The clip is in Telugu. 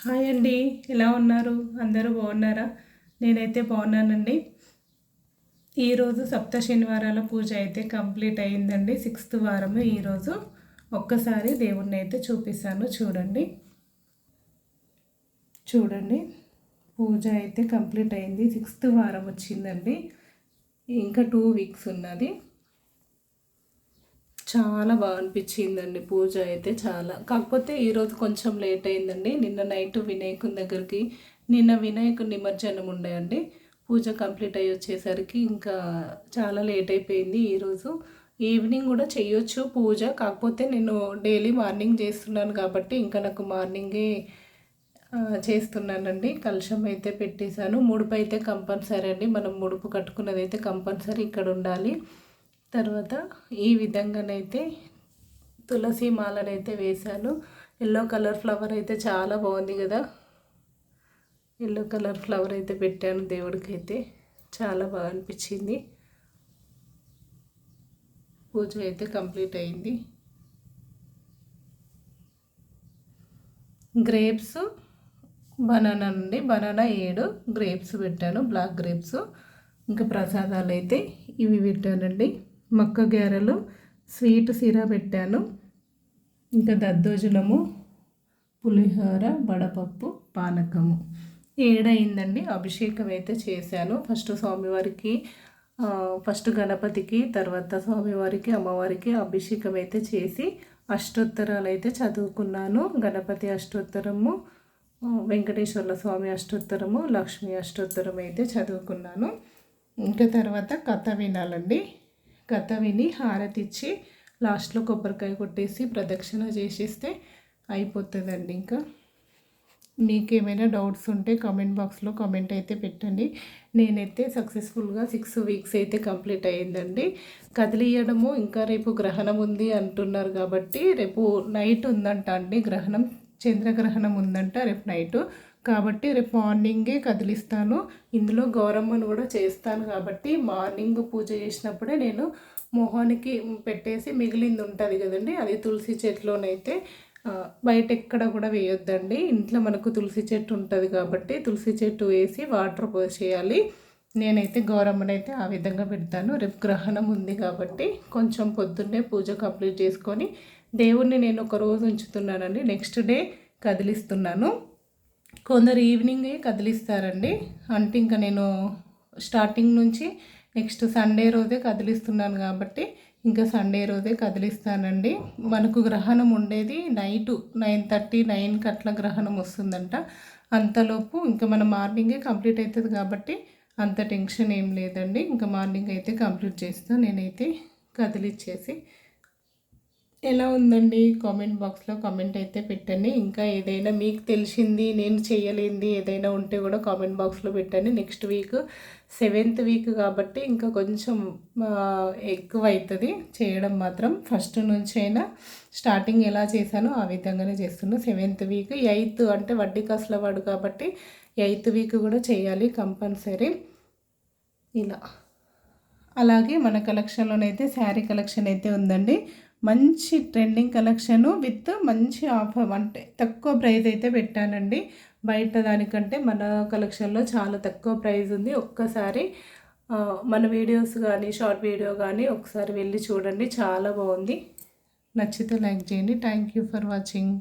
హాయ్ అండి. ఎలా ఉన్నారు? అందరూ బాగున్నారా? నేనైతే బాగున్నానండి. ఈరోజు సప్త శనివారాల పూజ అయితే కంప్లీట్ అయిందండి. 6th వారము ఈరోజు. ఒక్కసారి దేవుణ్ణి అయితే చూపిస్తాను చూడండి. చూడండి, పూజ అయితే కంప్లీట్ అయింది. 6th వారం వచ్చిందండి. ఇంకా 2 వీక్స్ ఉన్నది. చాలా బాగా అనిపించిందండి పూజ అయితే చాలా. కాకపోతే ఈరోజు కొంచెం లేట్ అయిందండి. నిన్న నైట్ వినాయకుని దగ్గరికి వినాయకుని నిమజ్జనం ఉండే అండి. పూజ కంప్లీట్ అయ్యి వచ్చేసరికి ఇంకా చాలా లేట్ అయిపోయింది. ఈరోజు ఈవినింగ్ కూడా చేయొచ్చు పూజ, కాకపోతే నేను డైలీ మార్నింగ్ చేస్తున్నాను కాబట్టి ఇంకా నాకు మార్నింగే చేస్తున్నానండి. కలశం అయితే పెట్టేశాను. ముడుపు అయితే కంపల్సరీ అండి. మనం ముడుపు కట్టుకున్నది అయితే కంపల్సరీ ఇక్కడ ఉండాలి. తర్వాత ఈ విధంగానైతే తులసి మాలనైతే వేశాను. ఎల్లో కలర్ ఫ్లవర్ అయితే చాలా బాగుంది కదా. ఎల్లో కలర్ ఫ్లవర్ అయితే పెట్టాను దేవుడికి అయితే చాలా బాగా అనిపించింది. పూజ అయితే కంప్లీట్ అయింది. గ్రేప్స్ బనానా నుండి బనానా 7 గ్రేప్స్ పెట్టాను, బ్లాక్ గ్రేప్స్. ఇంకా ప్రసాదాలు అయితే ఇవి పెట్టానండి. మక్క గారెలు, స్వీట్ సిరా పెట్టాను. ఇంకా దద్దోజనము, పులిహోర, వడపప్పు, పానకము. 7 అయిందండి. అభిషేకం అయితే చేశాను. ఫస్ట్ గణపతికి, తర్వాత స్వామివారికి, అమ్మవారికి అభిషేకం అయితే చేసి అష్టోత్తరాలు అయితే చదువుకున్నాను. గణపతి అష్టోత్తరము, వెంకటేశ్వర్ల స్వామి అష్టోత్తరము, లక్ష్మీ అష్టోత్తరం అయితే చదువుకున్నాను. ఇంకా తర్వాత కథ వినాలండి. కథ విని హారతి ఇచ్చి లాస్ట్లో కొబ్బరికాయ కొట్టేసి ప్రదక్షిణ చేసేస్తే అయిపోతుందండి. ఇంకా మీకేమైనా డౌట్స్ ఉంటే కామెంట్ బాక్స్లో కామెంట్ అయితే పెట్టండి. నేనైతే సక్సెస్ఫుల్గా 6 వీక్స్ అయితే కంప్లీట్ అయ్యిందండి. కదిలియడము ఇంకా రేపు గ్రహణం ఉంది అంటున్నారు కాబట్టి రేపు నైట్ ఉందంట అండి గ్రహణం, చంద్రగ్రహణం ఉందంట రేపు నైటు. కాబట్టి రేపు మార్నింగే కదిలిస్తాను. ఇందులో గౌరమ్మను కూడా చేస్తాను కాబట్టి మార్నింగ్ పూజ చేసినప్పుడే నేను మొహానికి పెట్టేసి మిగిలింది ఉంటుంది కదండి, అది తులసి చెట్టులోనైతే బయట ఎక్కడ కూడా వేయొద్దండి. ఇంట్లో మనకు తులసి చెట్టు ఉంటుంది కాబట్టి తులసి చెట్టు వేసి వాటర్ పోసేయాలి. నేనైతే గౌరమ్మనైతే ఆ విధంగా పెడతాను. రేపు గ్రహణం ఉంది కాబట్టి కొంచెం పొద్దున్నే పూజ కంప్లీట్ చేసుకొని దేవుణ్ణి నేను ఒక రోజు ఉంచుతున్నానండి. Next day కదిలిస్తున్నాను. కొందరు ఈవినింగే కదిలిస్తారండి. అంటే ఇంకా నేను స్టార్టింగ్ నుంచి నెక్స్ట్ సండే రోజే కదిలిస్తున్నాను కాబట్టి ఇంకా సండే రోజే కదిలిస్తానండి. మనకు గ్రహణం ఉండేది నైటు 9:30, 9కి అట్లా గ్రహణం వస్తుందంట. అంతలోపు ఇంకా మన మార్నింగే కంప్లీట్ అవుతుంది కాబట్టి అంత టెన్షన్ ఏం లేదండి. ఇంకా మార్నింగ్ అయితే కంప్లీట్ చేస్తాను నేనైతే కదిలిచ్చేసి. ఎలా ఉందండి కామెంట్ బాక్స్లో కామెంట్ అయితే పెట్టండి. ఇంకా ఏదైనా మీకు తెలిసింది నేను చేయలేంది ఏదైనా ఉంటే కూడా కామెంట్ బాక్స్లో పెట్టండి. నెక్స్ట్ వీక్ 7th వీక్ కాబట్టి ఇంకా కొంచెం ఎక్కువ అవుతుంది చేయడం మాత్రం. ఫస్ట్ నుంచి అయినా స్టార్టింగ్ ఎలా చేశానో ఆ విధంగానే చేస్తున్నాను. 7th వీక్ 8th అంటే వడ్డీ కాసుల వాడు కాబట్టి 8th వీక్ కూడా చేయాలి కంపల్సరీ. ఇలా అలాగే మన కలెక్షన్లోనైతే శారీ కలెక్షన్ అయితే ఉందండి. మంచి ట్రెండింగ్ కలెక్షను విత్ మంచి ఆఫర్, అంటే తక్కువ ప్రైస్ అయితే పెట్టానండి. బయట దానికంటే మన కలెక్షన్లో చాలా తక్కువ ప్రైస్ ఉంది. ఒక్కసారి మన వీడియోస్ కానీ షార్ట్ వీడియో కానీ ఒకసారి వెళ్ళి చూడండి, చాలా బాగుంది. నచ్చితే లైక్ చేయండి. Thank you for watching.